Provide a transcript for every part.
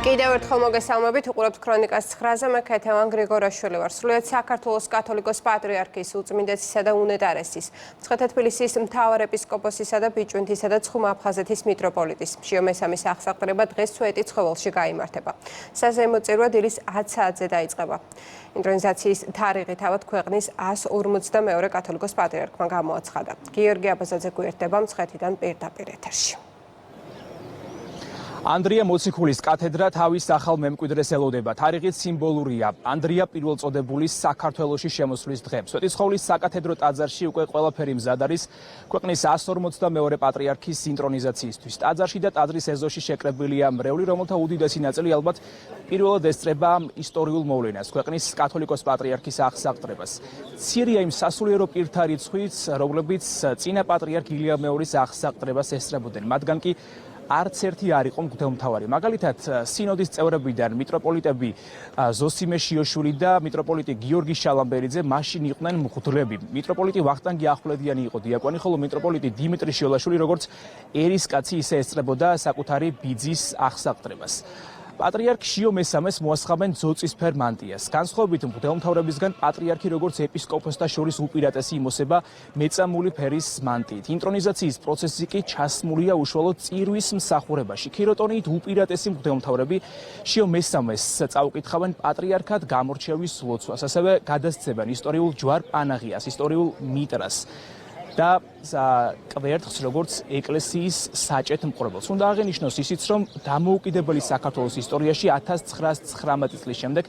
კიდევ ერთხელ მოგესალმებით, უყურებთ ქრონიკას 9-ზე, მე ქეთევან გრიგორაშვილი ვარ. სრულიად საქართველოს კათოლიკოს პატრიარქის უწმინდესისა და უნეტარესის, მცხეთა-თბილისის მთავარ ეპისკოპოსისა და ბიჭვინთისა და ცხუმ-აფხაზეთის მიტროპოლიტის მშიო მესამის აღსაყდრება დღეს სვეტი ცხოველში გაიმართება. საზეიმო წირვა დილის 10 საათზე დაიწყება. ინტრონიზაციის თარიღი თავად ქვეყნის 152 კათოლიკოს პატრიარქმა გამოაცხადა. გიორგი აბაზაძე გვერდება მცხეთიდან პირდაპირ ეთერში. ანდრია მოციქულის კათედრა თავის ახალ მემკვიდრეს ელოდება. თარიღით სიმბოლურია. ანდრია პირველწოდებულის საქართველოში შემოსვლის დღე. სვეტიცხოვლის საკათედრო ტაძარში უკვე ყველაფერი მზად არის ქვეყნის 152 პატრიარქის ინტრონიზაციისთვის. ტაძარში და ტაძრის ეზოში შეკრებილია მრევლი, რომელთა უდიდესი ნაწილი ალბათ პირველად ესწრება ისტორიულ მოვლენას, ქვეყნის კათოლიკოს პატრიარქის აღსაყდრებას. მცირეა იმ სასულიერო პირთა რიცხვიც, რომლებიც წინა პატრიარქ ილია მეორის აღსაყდრებას ესწრებოდნენ. მათგან კი არც ერთი არ იყო მღვდელმთავარი. მაგალითად, სინოდის წევრებიდან მიტროპოლიტები ზოსიმე შიოშვილი და მიტროპოლიტი გიორგი შალამბერიძე მაშინ იყვნენ მღვდლები. მიტროპოლიტი ვახტანგი ახვლედიანი იყო დიაკვანი, ხოლო მიტროპოლიტი დიმიტრი შიოლაშვილი როგორც ერისკაცი ისე ესწრებოდა საკუთარი ბიძის აღსაყდრებას. პატრიარქ შიო მესამეს მოასხამენ ძოწისფერ მანტიას. განსხვავებით მღვდელმთავრებისგან პატრიარქი როგორც ეპისკოპოსთა შორის უპირატესი იმოსება მეწამული ფერის მანტიით. ინტრონიზაციის პროცესი კი ჩასმულია უშუალოდ წირვის მსახურებაში. ქიროტონიით უპირატესი მღვდელმთავრები შიო მესამეს წაუკითხავენ პატრიარქად გამორჩევის ლოცვას, ასევე გადასცემენ ისტორიულ ჯვარ პანაღიას, ისტორიულ მიტრას და კვერთხს როგორც ეკლესიის საჭეთ მყრობელს. უნდა აღინიშნოს ისიც, რომ დამოუკიდებელი საქართველოს ისტორიაში 1919 წლის შემდეგ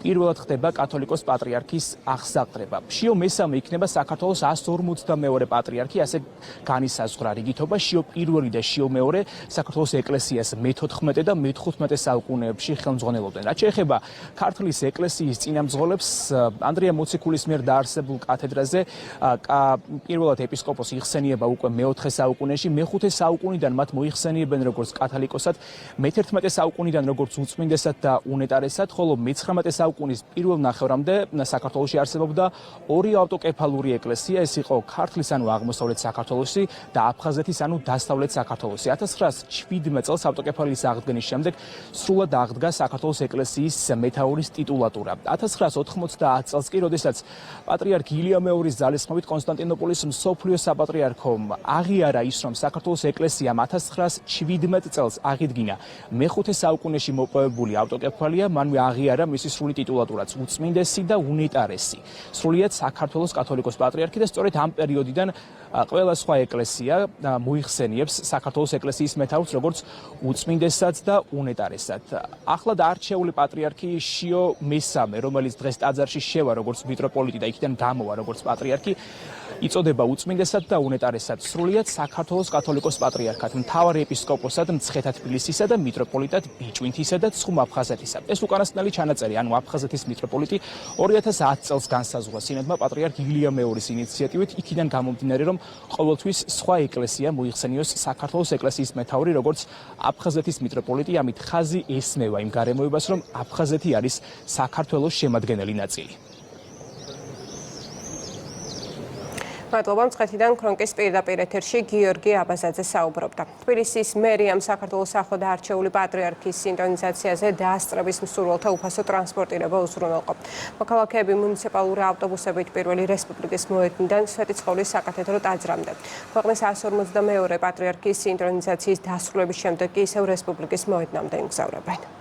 პირველად ხდება კათოლიკოს პატრიარქის აღსაყდრება. შიო მესამე იქნება საქართველოს 152 პატრიარქი, ასე განისაზღვრა რიგითობა. შიო პირველი და შიო მეორე საქართველოს ეკლესიას მე-14 და მე-15 საუკუნეებში ხელმძღვანელობდნენ. რაც შეეხება ქართლის ეკლესიის წინამძღოლებს, ანდრია მოციქულის მიერ დაარსებულ კათედრაზე პირველად ეპისკოპოსი იხსენიება უკვე მე-4 საუკუნეში, მე-5 საუკუნიდან მათ მოიხსენიებენ როგორც კათოლიკოსად, მე-11 საუკუნიდან როგორც უწმინდესად და უნეტარესად, ხოლო მე-19 საუკუნის პირველ ნახევრამდე საქართველოში არსებობდა ორი ავტოკეფალური ეკლესია, ეს იყო ქართლის ანუ აღმოსავლეთ საქართველოსი და აფხაზეთის ანუ დასავლეთ საქართველოსი. 1917 წელს ავტოკეფალიის აღდგენის შემდეგ სრულად აღდგა საქართველოს ეკლესიის მეთაურის ტიტულატურა. 1990 წელს კი, როდესაც პატრიარქ ილია მეორის ძალისხმევით კონსტანტინოპოლის მსოფლიო საპატრიარქომ აღიარა ის, რომ საქართველოს ეკლესიამ 1917 წელს აღიდგინა მე-5 საუკუნეში მოპოვებული ავტოკეფალია, მანვე აღიარა მისი სრული ტიტულატურაც უწმინდესი და უნეტარესი. სრულიად საქართველოს კათოლიკოს პატრიარქი და სწორედ ამ პერიოდიდან ყველა სხვა ეკლესია მოიხსენიებს საქართველოს ეკლესიის მეთაურს როგორც უწმინდესად და უნეტარესად. ახლად არჩეული პატრიარქი შიო მესამე, რომელიც დღეს ტაძარში შევა როგორც მიტროპოლიტი და იქიდან გამოვა როგორც პატრიარქი, იწოდება უწმინდესად და უნეტარესად. სრულიად საქართველოს კათოლიკოს პატრიარქად, მთავარ ეპისკოპოსად მცხეთა-თბილისისა და მიტროპოლიტად ბიჭვინთისა და ცხუმ-აფხაზეთისა. ეს უკანასკნელი ჩანაწერი, ანუ აფხაზეთის მიტროპოლიტი 2010 წელს განსაზღვრა სინოდმა პატრიარქ ილია მეორის ინიციატივით, იქიდან გამომდინარე, რომ ყოველთვის სხვა ეკლესია მოიხსენიოს საქართველოს ეკლესიის მეთაური როგორც აფხაზეთის მიტროპოლიტი, ამით ხაზი ესმევა იმ გარემოებას, რომ აფხაზეთი არის საქართველოს შემადგენელი ნაწილი. მადლობა, მცხეთიდან ქრონიკის პირდაპირ ეთერში გიორგი აბაზაძე საუბრობდა. თბილისის მერიამ საქართველოს ახლად არჩეული პატრიარქის ინტრონიზაციაზე დაასწრების მსურველთა უფასო ტრანსპორტირება უზრუნველყო. მოქალაქეები მუნიციპალური ავტობუსებით პირველი რესპუბლიკის მოედნიდან სვეტიცხოვლის საკათედრო ტაძრამდე. ქვეყნის 152 პატრიარქის ინტრონიზაციის დასრულების შემდეგ კი ისევ რესპუბლიკის მოედნამდე იმგზავრებენ.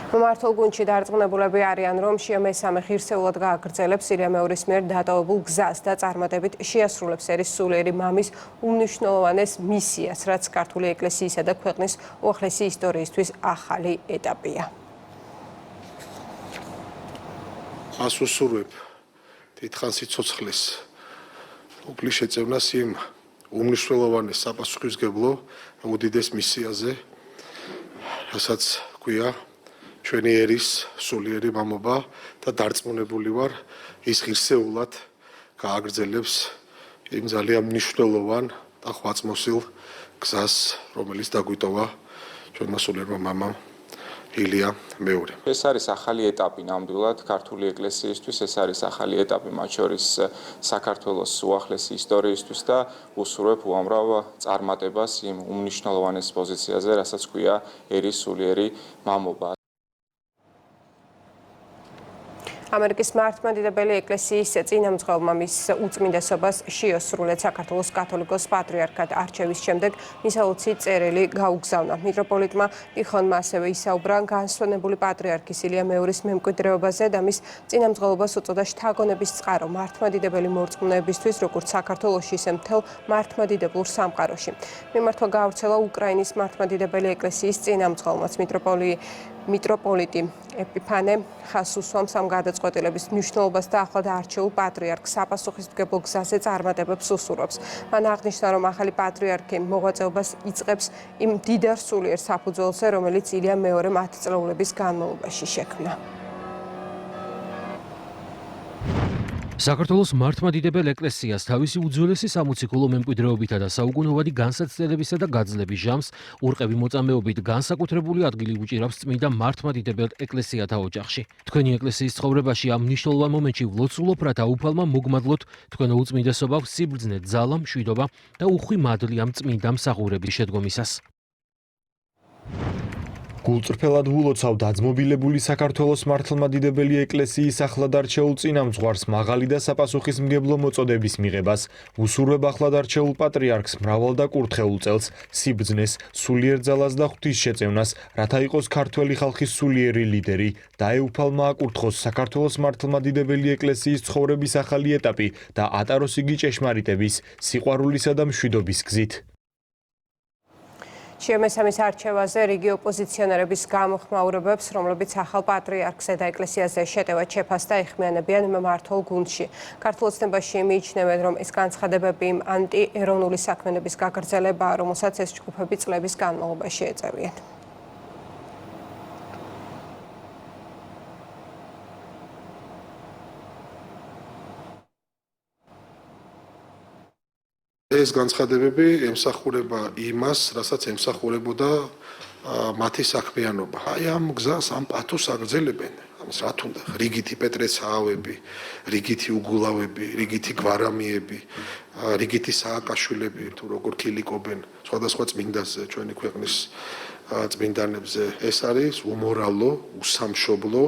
მმართველ გუნდში დარწმუნებულები არიან, რომ შიო მესამე ღირსეულად გააგრძელებს ილია მეორის მიერ დატოვებულ გზას და წარმატებით შეასრულებს ერის სულიერი მამის უმნიშვნელოვანეს მისიას, რაც ქართული ეკლესიისა და ქვეყნის უახლესი ისტორიისთვის ახალი ეტაპია. ასუსურვებ დიდხანს სიცოცხლის უბლის შეწევნას იმ უმნიშვნელოვანეს საპასუხისმგებლო უდიდეს მისიაზე, რასაც ქვია ჩვენი ერის სულიერი მამობა და დარწმუნებული ვარ, ის ღირსეულად გააგრძელებს იმ ძალიან მნიშვნელოვან და ხვაწმოსილ გზას, რომელიც დაგვიტოვა ჩვენმა სულიერმა მამამ ილია მეორე. ეს არის ახალი ეტაპი ნამდვილად ქართული ეკლესიისთვის, ეს არის ახალი ეტაპი მათ შორის საქართველოს უახლესი ისტორიისთვის და უსურვებ უამრავ წარმატებას იმ უმნიშვნელოვანეს პოზიციაზე, რასაც ქვია ერის სულიერი მამობა. ამერიკის მართლმადიდებელი ეკლესიის წინამძღოლმა მის უწმინდესობას შეოსრულეთ საქართველოს კათოლიკოს პატრიარქად არჩევის შემდეგ მისაოცი წერილი გაუგზავნა. მიტროპოლიტმა ტიხონმა ასევე ისაუბრა განსვენებული პატრიარქის ილია მეორის მემკვიდრეობაზე და მის წინამძღოლობას უწოდა შთაგონების წყარო მართლმადიდებელი მორწმუნეებისთვის, როგორც საქართველოში, ისე მთელ მართლმადიდებულ სამყაროში. მიმართვა გაავრცელა უკრაინის მართლმადიდებელი ეკლესიის წინამძღოლმაც მიტროპოლიტი ეპიფანე ხასუსვამს ამ გადაწყვეტილების მნიშვნელობას და ახლად არჩეულ პატრიარქს საპასუხისმგებლო გზაზე წარმატებებს უსურვებს. მან აღნიშნა, რომ ახალი პატრიარქი მოღვაწეობას იწყებს იმ დიდარ სულიერ საფუძველზე, რომელიც ილია მეორე 10 წლეულების განმავლობაში შექმნა. საქართველოს მართლმადიდებელ ეკლესიას თავისი უძველესი სამოციქულო მემკვიდრეობითა და საუკუნოვადი განსაცდელებისა და გაძლების ჟამს ურყევი მოწამეობით განსაკუთრებული ადგილი უჭირავს წმინდა მართლმადიდებელ ეკლესიათა ოჯახში. თქვენი ეკლესიის ცხოვრებაში ამ მნიშვნელოვან მომენტში ვლოცულობ, რათა უფალმა მოგმადლოთ თქვენო უწმინდესობა, სიბრძნე, ძალა, მშვიდობა და უხვი მადლი ამ წმინდა მსახურების შედგომისას. გულწრფელად ვულოცავ დაძმობილებული საქართველოს მართლმადიდებელი ეკლესიის ახლად არჩეულ წინამძღვარს მაღალი და საპასუხისმგებლო მოწოდების მიღებას, უსურვებ ახლად არჩეულ პატრიარქს მრავალ და კურთხეულ წელს, სიბრძნეს, სულიერ ძალას და ღვთისშეწევნას, რათა იყოს ქართველი ხალხის სულიერი ლიდერი, დაეუფალმა აკურთხოს საქართველოს მართლმადიდებელი ეკლესიის ცხოვრების ახალი ეტაპი და ატაროს იგი ჭეშმარიტების, სიყვარულისა და მშვიდობის გზით. შემესამის არჩევაზე რიგი ოპოზიციონერების გამოხმაურებებს, რომლებიც ახალ პატრიარქზე და ეკლესიაზე შეტევად შეფასდა ეხმიანებიან მმართველ გუნდში. ქართულ ოცნებაში მიიჩნევენ, რომ ეს განცხადებები იმ ანტიეროვნული საქმიანობის გაგრძელებაა, რომელსაც ეს ჯგუფები წლების განმავლობაში ეწევიან. ეს განცხადებები ემსახურება იმას, რასაც ემსახურებოდა მათი საქმიანობა. აი ამ გზას, ამ პათოს აგრძელებენ. ამის რა თქმა უნდა, რიგითი პეტრეცაავები, რიგითი უგულავები, რიგითი გვარამიები, რიგითი სააკაშვილები, თუ როგორ ქილიკობენ სხვადასხვა წმინდაზე, ჩვენი ქვეყნის წმინდანებზე. ეს არის უმორალო, უსამშობლო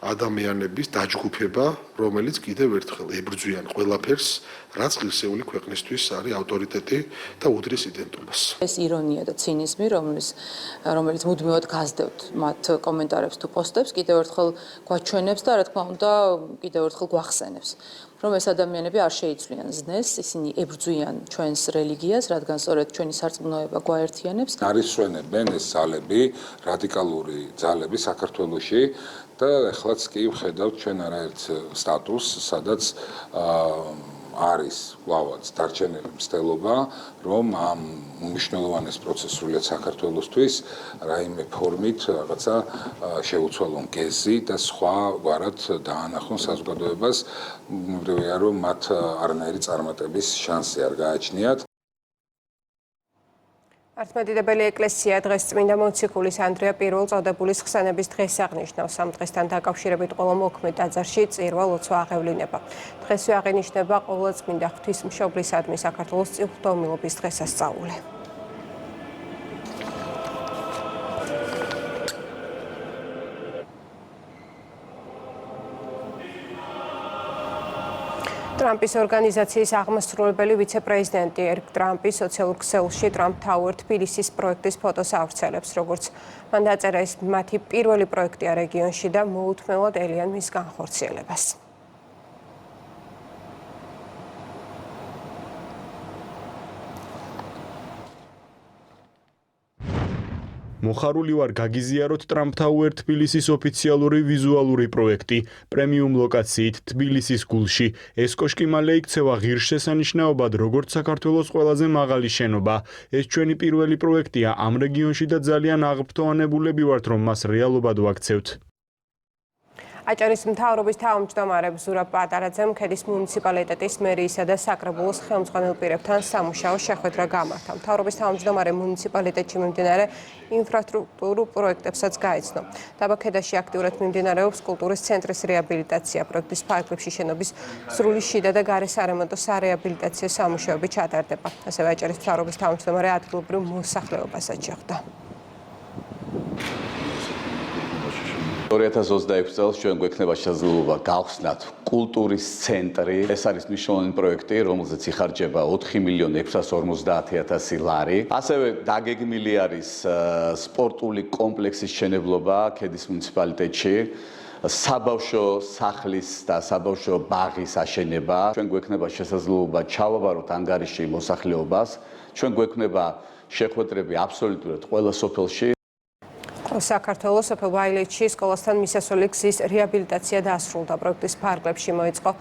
ადამიანების დაჯგუფება, რომელიც კიდევ ერთხელ ებრძვიან ყველაფერს, რაც ღირსეული ქვეყნისთვის არის ავტორიტეტი და უდრის იდენტობას. ეს ირონია და ცინიზმი, რომელიც მუდმივად გაზრდებთ მათ კომენტარებს თუ პოსტებს, კიდევ ერთხელ გვაჩვენებს და რა თქმა უნდა, კიდევ ერთხელ გვახსენებს, რომ ეს ადამიანები არ შეიცვლიან ზნეს, ისინი ებრძვიან ჩვენს რელიგიას, რადგან სწორედ ჩვენი სარწმუნოება გვაერთიანებს. არისვენებენ ეს ძალები, რადიკალური ძალები საქართველოში და ახლაც კი ვხედავთ ჩვენ არაერთ სტატუსს, სადაც არის ვავაც დარჩენილი მცდელობა, რომ ამ უმნიშვნელოვანეს პროცესს სრულიად საქართველოსთვის რაიმე ფორმით რაღაცა შეუცვალონ გეზი და სხვა გვარად დაანახონ საზოგადოებას, მივდივია რომ მათ არანაირი წარმატების შანსი არ გააჩნიათ. მართლმადიდებელი ეკლესია დღეს წმინდა მოციქულის ანდრია პირველ წოდებულის ხსენების დღეს აღნიშნავს. ამ დღესთან დაკავშირებით ყველა მოქმედ ტაძარში წირვა-ლოცვა აღევლინება. დღესვე აღინიშნება ყოველ წმინდა ღვთისმშობლისადმი საქართველოს წილხდომილობის დღესასწაული. ტრამპის ორგანიზაციის აღმასრულებელი ვიცე-პრეზიდენტი ერიკ ტრამპი სოციალურ ქსელში Trump Tower თბილისის პროექტის ფოტოს ავრცელებს, როგორც მან დაწერა ეს მათი პირველი პროექტია რეგიონში და მოუთმენლად ელიან მის განხორციელებას. მოხარული ვარ გაგიზიაროთ Trump Tower თბილისის ოფიციალური ვიზუალური პროექტი პრემიუმ ლოკაციით თბილისის გულში. ეს კოშკი მალე იქცევა ღირსშესანიშნაობად, როგორც საქართველოს ყველაზე მაღალი შენობა. ეს ჩვენი პირველი პროექტია ამ რეგიონში და ძალიან აღფრთოვანებულები ვართ, რომ მას რეალობად ვაქცევთ. აჭარის მთავრობის თავმჯდომარე ზურაბ პატარაძემ ქედის მუნიციპალიტეტის მერიისა და საკრებულოს ხელმძღვანელ პირებთან სამუშაო შეხვედრა გამართა. მთავრობის თავმჯდომარე მუნიციპალიტეტში მიმდინარე ინფრასტრუქტურულ პროექტებსაც გაეცნო. დაბა ქედაში აქტიურად მიმდინარეობს კულტურის ცენტრის რეაბილიტაცია. პროექტის ფარგლებში შენობის სრული შიდა და გარე სარემონტო სარეაბილიტაციო სამუშაოები ჩატარდება. ასევე აჭარის მთავრობის თავმჯდომარე ადგილობრივ მოსახლეობასაც შეხვდა. 2026 წელს ჩვენ გვექნება შესაძლებლობა გავხსნათ კულტურის ცენტრი. ეს არის მნიშვნელოვანი პროექტი, რომელზეც იხარჯება 4.650.000 ლარი. ასევე დაგეგმილი არის სპორტული კომპლექსის მშენებლობა ქედის მუნიციპალიტეტში. საბავშვო სახლის და საბავშვო ბაღის აშენება. ჩვენ გვექნება შესაძლებლობა ჩავაბაროთ ანგარიში მოსახლეობას. ჩვენ გვექნება შეხვედრები აბსოლუტურად ყველა სოფელში. საქართველოს სოფელ ბაილეთში სკოლასთან მისასვლელი გზის რეაბილიტაცია დასრულდა. პროექტის ფარგლებში მოეწყო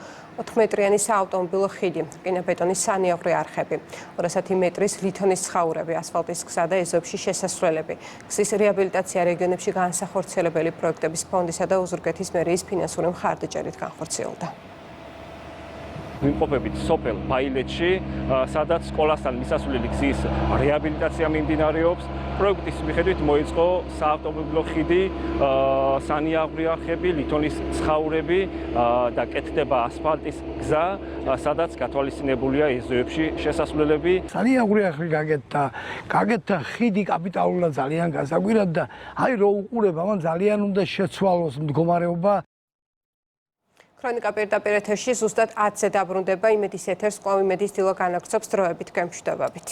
4 მეტრიანი საავტომობილო ხიდი, რკინაბეტონის სანიაღვრე არხები, 210 მეტრის ლითონის ცხაურები, ასფალტის გზა და ეზოებში შესასვლელები. გზის რეაბილიტაცია რეგიონებში განსახორციელებელი პროექტების ფონდისა და ოზურგეთის მერიის ფინანსური მხარდაჭერით განხორციელდა. ვიმყოფებით სოფელ ბაილეთში, სადაც სკოლასთან მისასვლელი გზის რეაბილიტაცია მიმდინარეობს. პროექტის მიხედვით მოეწყო საავტომობილო ხიდი, სანიაღვრე არხები, ლითონის ცხაურები და კეთდება ასფალტის გზა, სადაც გათვალისწინებულია ეზოებში შესასვლელები. სანიაღვრე არხი გაკეთდა ხიდი კაპიტალურად ძალიან გასაგვირად და აი რო უყურება, მან ძალიან უნდა შეცვალოს მდგომარეობა. ქრონიკა პირდაპირ ეთერში ზუსტად 10-ზე დაბრუნდება. იმედის ეთერს კვლავ იმედის დილა განაგრძობს დროებით გემშვიდობებით.